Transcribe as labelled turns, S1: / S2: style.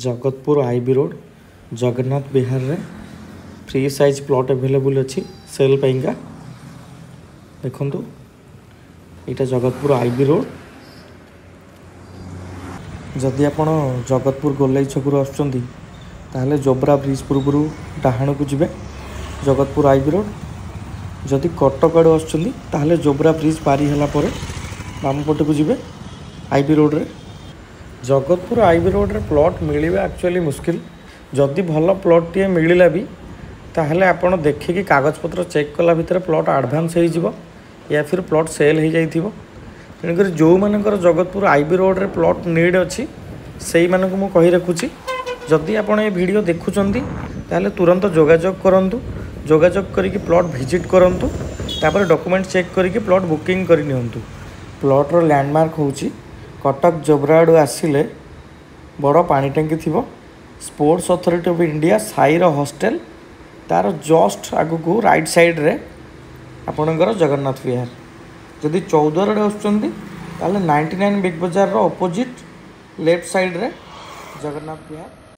S1: Jagatpur IB road Jagannath विहार रे free size plot available अच्छी cell पाइंका देखु यहाँ जगतपुर आईबी रोड जदि आप जगतपुर गोलाई छकु आसुँच जोब्रा ब्रिज पूर्व डाहाण को जी जगतपुर आईबी रोड जदि कटक आड़ आसुँच जोब्रा ब्रिज पारी है बाम पट को जी आईबी रोड रे जगतपुर आईबी रोड रे प्लॉट मिलवा एक्चुअली मुश्किल जदि भल प्लॉट टे मिलला भी ताहले आपण देखिकी कागजपत्र चेक कला भितर प्लॉट आडभांस हो या फिर प्लॉट सेल हो जाइथिबो तेणुक जो मानकर जगतपुर आईबी रोड रे प्लॉट नीड अच्छी से मानक मु कहि रखुची जदि आपण ये वीडियो देखुचंती ताहले तुरंत जोगाजोग करंतु जोगाजोग करिकी प्लॉट विजिट करंतु तापर डॉक्यूमेंट चेक करिकी प्लॉट बुकिंग करि नियंतु प्लॉट रो लैंडमार्क होची कटक जोब्रा आड़ू आसिले बड़ पानी टंकी थी स्पोर्ट्स अथॉरिटी ऑफ इंडिया साईर हॉस्टेल तार जस्ट आगु को राइट साइड रे आपणकर जगन्नाथ विहार जदि 14 आड़े आसुँच 99 बिग बजार रो अपोजिट लेफ्ट साइड रे जगन्नाथ विहार।